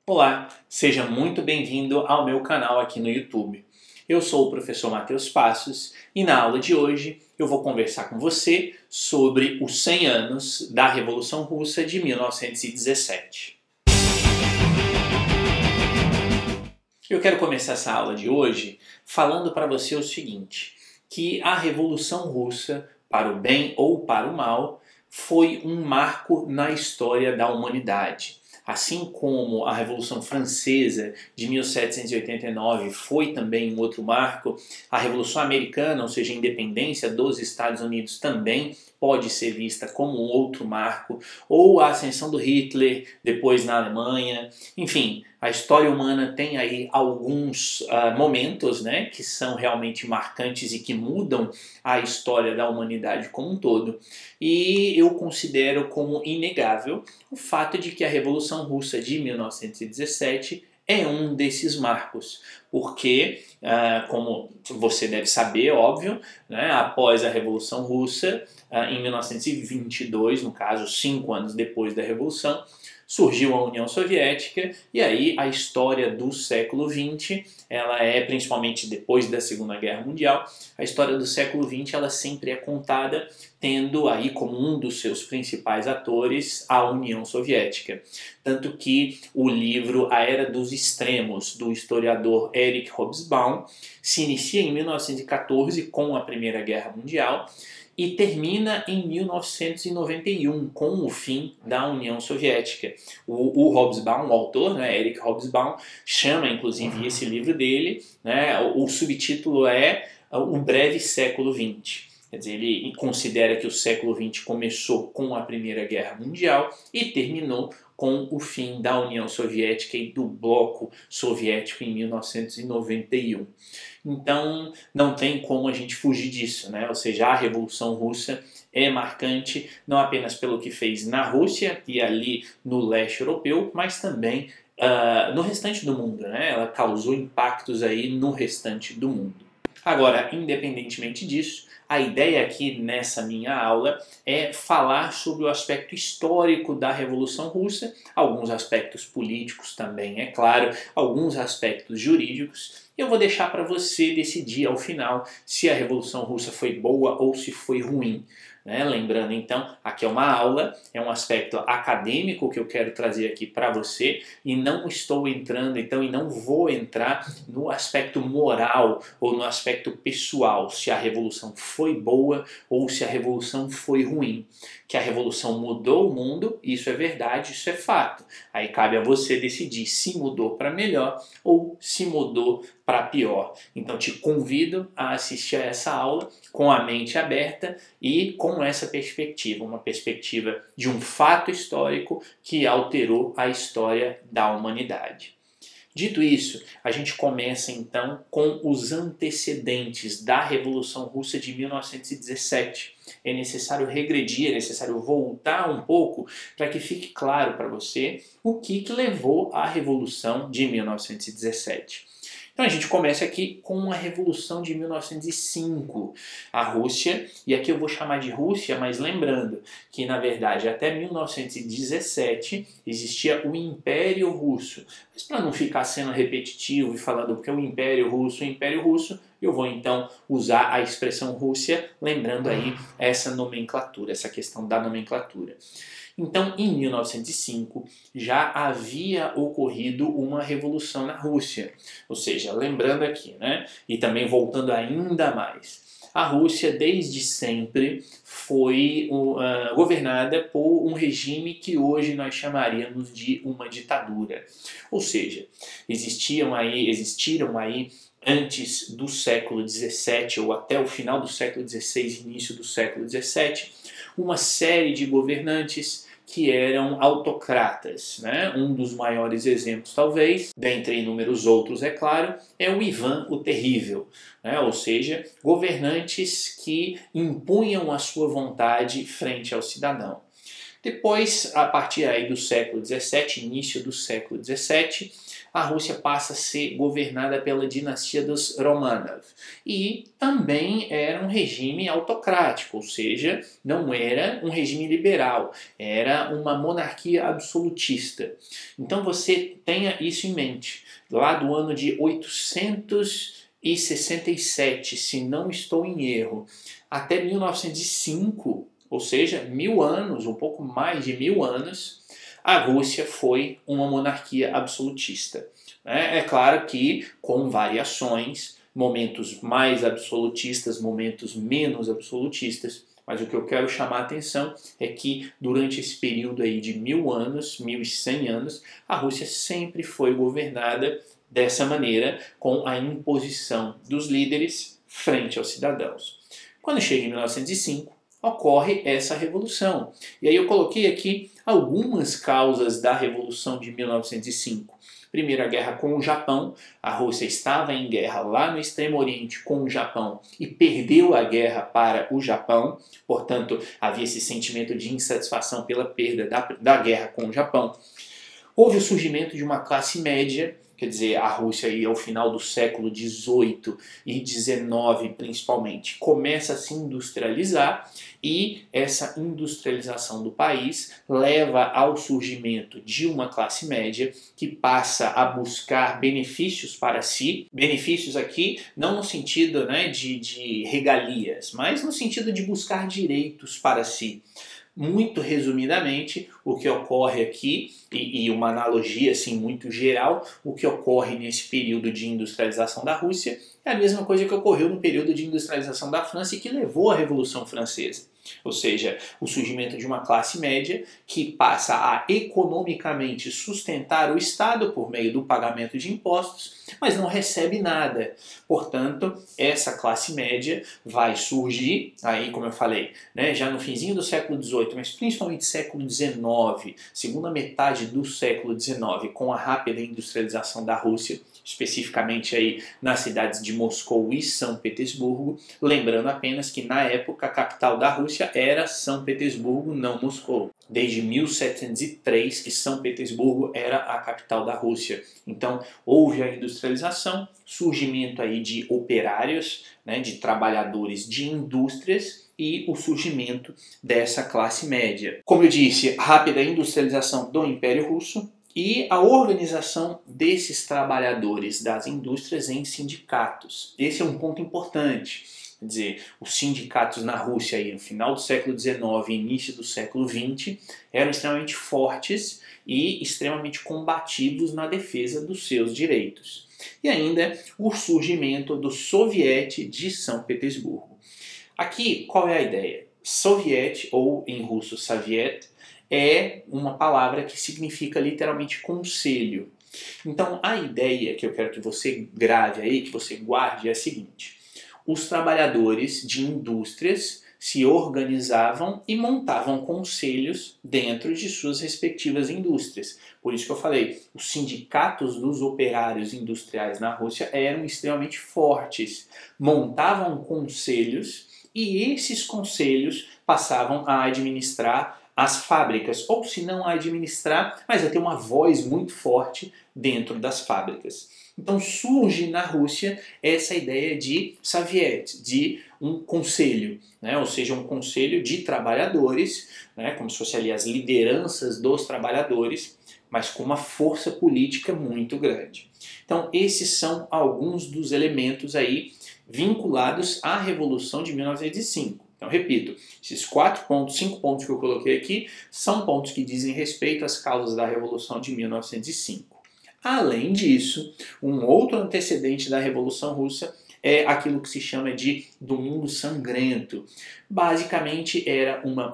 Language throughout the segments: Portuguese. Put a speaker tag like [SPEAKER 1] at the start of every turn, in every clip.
[SPEAKER 1] Olá, seja muito bem-vindo ao meu canal aqui no YouTube. Eu sou o professor Matheus Passos e na aula de hoje eu vou conversar com você sobre os 100 anos da Revolução Russa de 1917. Eu quero começar essa aula de hoje falando para você o seguinte, que a Revolução Russa, para o bem ou para o mal, foi um marco na história da humanidade. Assim como a Revolução Francesa de 1789 foi também um outro marco, a Revolução Americana, ou seja, a independência dos Estados Unidos, também pode ser vista como um outro marco, ou a ascensão do Hitler depois na Alemanha. Enfim, a história humana tem aí alguns momentos, né, que são realmente marcantes e que mudam a história da humanidade como um todo. E eu considero como inegável o fato de que a Revolução Russa de 1917 é um desses marcos, porque, como você deve saber, óbvio, né, após a Revolução Russa, em 1922, no caso, 5 anos depois da Revolução, surgiu a União Soviética e aí a história do século XX, ela é principalmente depois da Segunda Guerra Mundial, a história do século XX ela sempre é contada tendo aí como um dos seus principais atores a União Soviética. Tanto que o livro A Era dos Extremos, do historiador Erich Hobsbawm, se inicia em 1914 com a Primeira Guerra Mundial, e termina em 1991 com o fim da União Soviética. O Hobsbawm, o autor, né, Erich Hobsbawm, chama inclusive esse livro dele, né, o subtítulo é O Breve Século XX. Quer dizer, ele considera que o século XX começou com a Primeira Guerra Mundial e terminou com o fim da União Soviética e do bloco soviético em 1991. Então, não tem como a gente fugir disso, né? Ou seja, a Revolução Russa é marcante não apenas pelo que fez na Rússia e ali no leste europeu, mas também no restante do mundo, né? Ela causou impactos aí no restante do mundo. Agora, independentemente disso, a ideia aqui nessa minha aula é falar sobre o aspecto histórico da Revolução Russa, alguns aspectos políticos também, é claro, alguns aspectos jurídicos. Eu vou deixar para você decidir ao final se a Revolução Russa foi boa ou se foi ruim. Né? Lembrando então, aqui é uma aula, é um aspecto acadêmico que eu quero trazer aqui para você e não estou entrando então e não vou entrar no aspecto moral ou no aspecto pessoal, se a Revolução foi boa ou se a Revolução foi ruim. Que a Revolução mudou o mundo, isso é verdade, isso é fato. Aí cabe a você decidir se mudou para melhor ou se mudou para pior. Então te convido a assistir a essa aula com a mente aberta e com essa perspectiva, uma perspectiva de um fato histórico que alterou a história da humanidade. Dito isso, a gente começa então com os antecedentes da Revolução Russa de 1917. É necessário regredir, é necessário voltar um pouco para que fique claro para você o que levou à Revolução de 1917. Então a gente começa aqui com a Revolução de 1905, a Rússia, e aqui eu vou chamar de Rússia, mas lembrando que na verdade até 1917 existia o Império Russo. Mas para não ficar sendo repetitivo e falando porque é o Império Russo, eu vou então usar a expressão Rússia, lembrando aí essa nomenclatura, essa questão da nomenclatura. Então, em 1905, já havia ocorrido uma revolução na Rússia. Ou seja, lembrando aqui, né? E também voltando ainda mais. A Rússia, desde sempre, foi governada por um regime que hoje nós chamaríamos de uma ditadura. Ou seja, existiram aí antes do século XVII ou até o final do século XVI, início do século XVII, uma série de governantes que eram autocratas. Né? Um dos maiores exemplos, talvez, dentre inúmeros outros, é claro, é o Ivan o Terrível. Né? Ou seja, governantes que impunham a sua vontade frente ao cidadão. Depois, a partir aí do século XVII, início do século XVII, a Rússia passa a ser governada pela dinastia dos Romanov. E também era um regime autocrático, ou seja, não era um regime liberal, era uma monarquia absolutista. Então você tenha isso em mente. Lá do ano de 867, se não estou em erro, até 1905, ou seja, 1000 anos, um pouco mais de 1000 anos, a Rússia foi uma monarquia absolutista. É claro que com variações, momentos mais absolutistas, momentos menos absolutistas, mas o que eu quero chamar a atenção é que durante esse período aí de 1000 anos, 1100 anos, a Rússia sempre foi governada dessa maneira, com a imposição dos líderes frente aos cidadãos. Quando chega em 1905, ocorre essa revolução. E aí eu coloquei aqui algumas causas da Revolução de 1905. Primeiro, a guerra com o Japão. A Rússia estava em guerra lá no Extremo Oriente com o Japão e perdeu a guerra para o Japão. Portanto, havia esse sentimento de insatisfação pela perda da guerra com o Japão. Houve o surgimento de uma classe média. Quer dizer, a Rússia aí ao final do século XVIII e XIX principalmente começa a se industrializar e essa industrialização do país leva ao surgimento de uma classe média que passa a buscar benefícios para si. Benefícios aqui não no sentido, né, de regalias, mas no sentido de buscar direitos para si. Muito resumidamente, o que ocorre aqui, e uma analogia assim, muito geral, o que ocorre nesse período de industrialização da Rússia é a mesma coisa que ocorreu no período de industrialização da França e que levou à Revolução Francesa. Ou seja, o surgimento de uma classe média que passa a economicamente sustentar o Estado por meio do pagamento de impostos, mas não recebe nada. Portanto, essa classe média vai surgir, aí como eu falei, né, já no finzinho do século XVIII, mas principalmente século XIX, segunda metade do século XIX, com a rápida industrialização da Rússia, especificamente aí nas cidades de Moscou e São Petersburgo, lembrando apenas que na época a capital da Rússia era São Petersburgo, não Moscou. Desde 1703 que São Petersburgo era a capital da Rússia. Então houve a industrialização, surgimento aí de operários, né, de trabalhadores de indústrias e o surgimento dessa classe média. Como eu disse, rápida industrialização do Império Russo, e a organização desses trabalhadores das indústrias em sindicatos. Esse é um ponto importante. Quer dizer, os sindicatos na Rússia aí, no final do século XIX e início do século XX eram extremamente fortes e extremamente combativos na defesa dos seus direitos. E ainda o surgimento do Soviete de São Petersburgo. Aqui, qual é a ideia? Soviet, ou em russo Soviet, é uma palavra que significa literalmente conselho. Então a ideia que eu quero que você grave aí, que você guarde é a seguinte: os trabalhadores de indústrias se organizavam e montavam conselhos dentro de suas respectivas indústrias. Por isso que eu falei, os sindicatos dos operários industriais na Rússia eram extremamente fortes, montavam conselhos e esses conselhos passavam a administrar as fábricas, ou se não a administrar, mas a ter uma voz muito forte dentro das fábricas. Então surge na Rússia essa ideia de Soviet, de um conselho, né? Ou seja, um conselho de trabalhadores, né? Como se fosse ali as lideranças dos trabalhadores, mas com uma força política muito grande. Então esses são alguns dos elementos aí vinculados à Revolução de 1905. Então, repito, esses 5 pontos que eu coloquei aqui são pontos que dizem respeito às causas da Revolução de 1905. Além disso, um outro antecedente da Revolução Russa é aquilo que se chama de Domingo Sangrento. Basicamente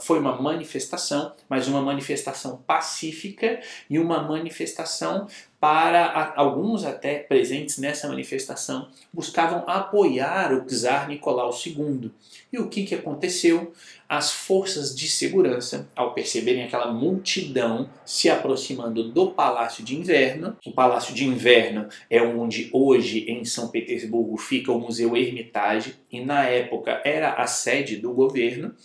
[SPEAKER 1] foi uma manifestação, mas uma manifestação pacífica e uma manifestação para alguns até presentes nessa manifestação buscavam apoiar o czar Nicolau II. E o que aconteceu? As forças de segurança, ao perceberem aquela multidão se aproximando do Palácio de Inverno, o Palácio de Inverno é onde hoje em São Petersburgo fica o Museu Hermitage, e na época era a sede do governo,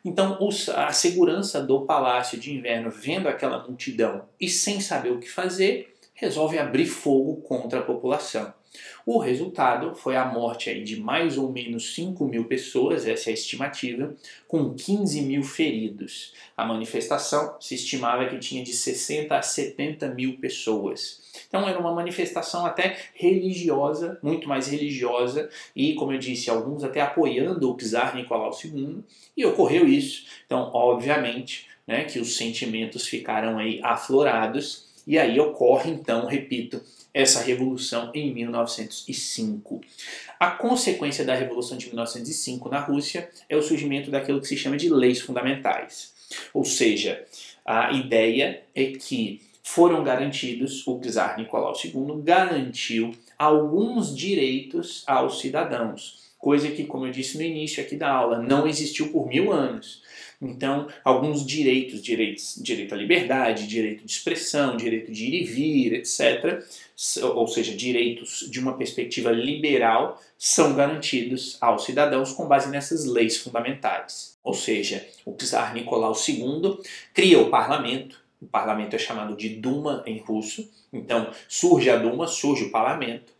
[SPEAKER 1] Então a segurança do Palácio de Inverno, vendo aquela multidão e sem saber o que fazer, resolve abrir fogo contra a população. O resultado foi a morte aí de mais ou menos 5.000 pessoas, essa é a estimativa, com 15.000 feridos. A manifestação se estimava que tinha de 60 a 70 mil pessoas. Então era uma manifestação até religiosa, muito mais religiosa, e como eu disse, alguns até apoiando o czar Nicolau II, e ocorreu isso. Então, obviamente, né, que os sentimentos ficaram aí aflorados, e aí ocorre então, repito, essa revolução em 1905. A consequência da Revolução de 1905 na Rússia é o surgimento daquilo que se chama de leis fundamentais. Ou seja, a ideia é que foram garantidos, o czar Nicolau II garantiu alguns direitos aos cidadãos, coisa que, como eu disse no início aqui da aula, não existiu por 1000 anos. Então, alguns direito à liberdade, direito de expressão, direito de ir e vir, etc., ou seja, direitos de uma perspectiva liberal, são garantidos aos cidadãos com base nessas leis fundamentais. Ou seja, o czar Nicolau II cria o parlamento é chamado de Duma em russo, então surge a Duma, surge o parlamento,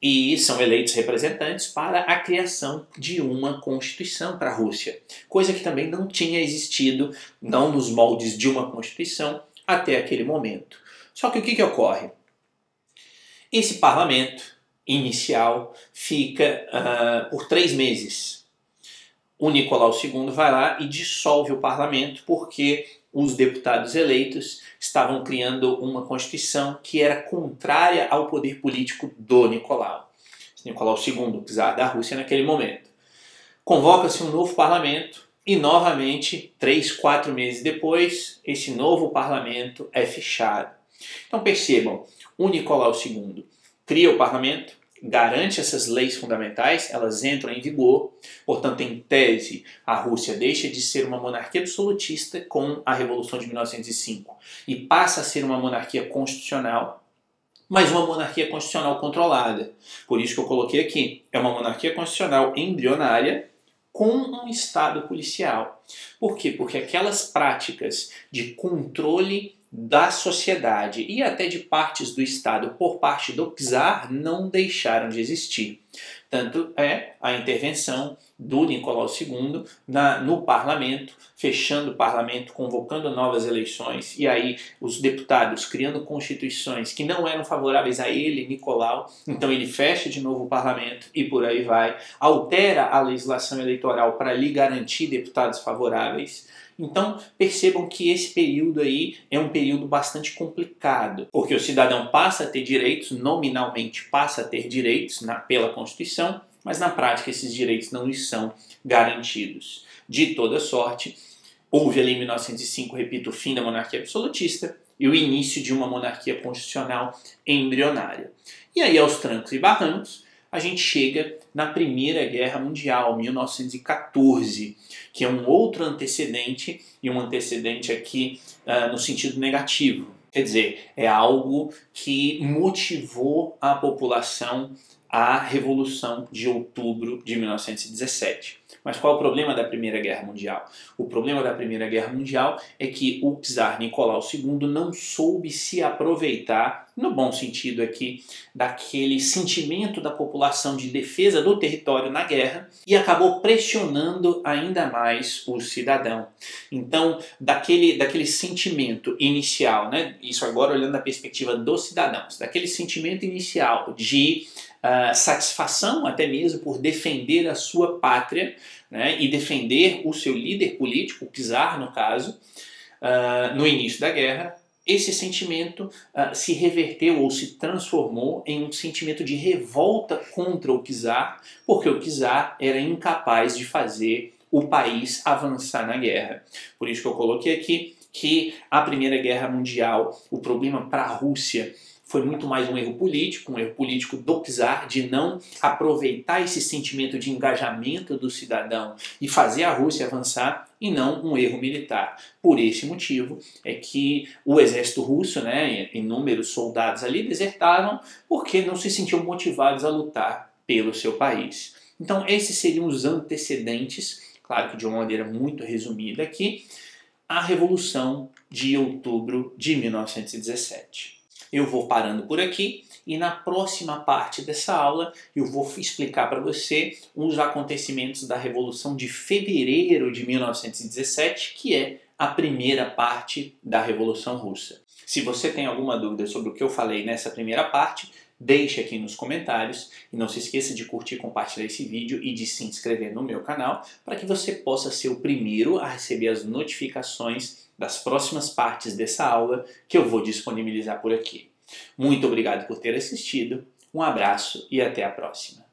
[SPEAKER 1] e são eleitos representantes para a criação de uma constituição para a Rússia, coisa que também não tinha existido, não nos moldes de uma constituição, até aquele momento. Só que o que ocorre? Esse parlamento inicial fica por 3 meses. O Nicolau II vai lá e dissolve o parlamento porque os deputados eleitos estavam criando uma constituição que era contrária ao poder político do Nicolau. Nicolau II, czar da Rússia naquele momento. Convoca-se um novo parlamento e novamente, 3, 4 meses depois, esse novo parlamento é fechado. Então percebam, o Nicolau II cria o parlamento, garante essas leis fundamentais, elas entram em vigor, portanto, em tese, a Rússia deixa de ser uma monarquia absolutista com a Revolução de 1905 e passa a ser uma monarquia constitucional, mas uma monarquia constitucional controlada. Por isso que eu coloquei aqui, é uma monarquia constitucional embrionária com um Estado policial. Por quê? Porque aquelas práticas de controle da sociedade e até de partes do Estado por parte do czar não deixaram de existir. Tanto é a intervenção do Nicolau II no parlamento, fechando o parlamento, convocando novas eleições, e aí os deputados criando constituições que não eram favoráveis a ele, Nicolau, então ele fecha de novo o parlamento e por aí vai, altera a legislação eleitoral para lhe garantir deputados favoráveis. Então percebam que esse período aí é um período bastante complicado, porque o cidadão passa a ter direitos, nominalmente passa a ter direitos pela Constituição, mas na prática esses direitos não lhes são garantidos. De toda sorte, houve ali em 1905, repito, o fim da monarquia absolutista e o início de uma monarquia constitucional embrionária. E aí, aos trancos e barrancos, a gente chega na Primeira Guerra Mundial, 1914, que é um outro antecedente, e um antecedente aqui no sentido negativo. Quer dizer, é algo que motivou a população à Revolução de Outubro de 1917. Mas qual é o problema da Primeira Guerra Mundial? O problema da Primeira Guerra Mundial é que o czar Nicolau II não soube se aproveitar, no bom sentido aqui, daquele sentimento da população de defesa do território na guerra e acabou pressionando ainda mais o cidadão. Então, daquele sentimento inicial, né, isso agora olhando da perspectiva dos cidadãos, daquele sentimento inicial de satisfação até mesmo por defender a sua pátria, né, e defender o seu líder político, o czar no caso, no início da guerra, esse sentimento se reverteu ou se transformou em um sentimento de revolta contra o czar, porque o czar era incapaz de fazer o país avançar na guerra. Por isso que eu coloquei aqui que a Primeira Guerra Mundial, o problema para a Rússia, foi muito mais um erro político do czar de não aproveitar esse sentimento de engajamento do cidadão e fazer a Rússia avançar, e não um erro militar. Por esse motivo é que o exército russo, né, inúmeros soldados ali, desertaram porque não se sentiam motivados a lutar pelo seu país. Então esses seriam os antecedentes claro que de uma maneira muito resumida aqui, a Revolução de Outubro de 1917. Eu vou parando por aqui e na próxima parte dessa aula eu vou explicar para você os acontecimentos da Revolução de Fevereiro de 1917, que é a primeira parte da Revolução Russa. Se você tem alguma dúvida sobre o que eu falei nessa primeira parte, deixe aqui nos comentários e não se esqueça de curtir e compartilhar esse vídeo e de se inscrever no meu canal para que você possa ser o primeiro a receber as notificações das próximas partes dessa aula que eu vou disponibilizar por aqui. Muito obrigado por ter assistido, um abraço e até a próxima.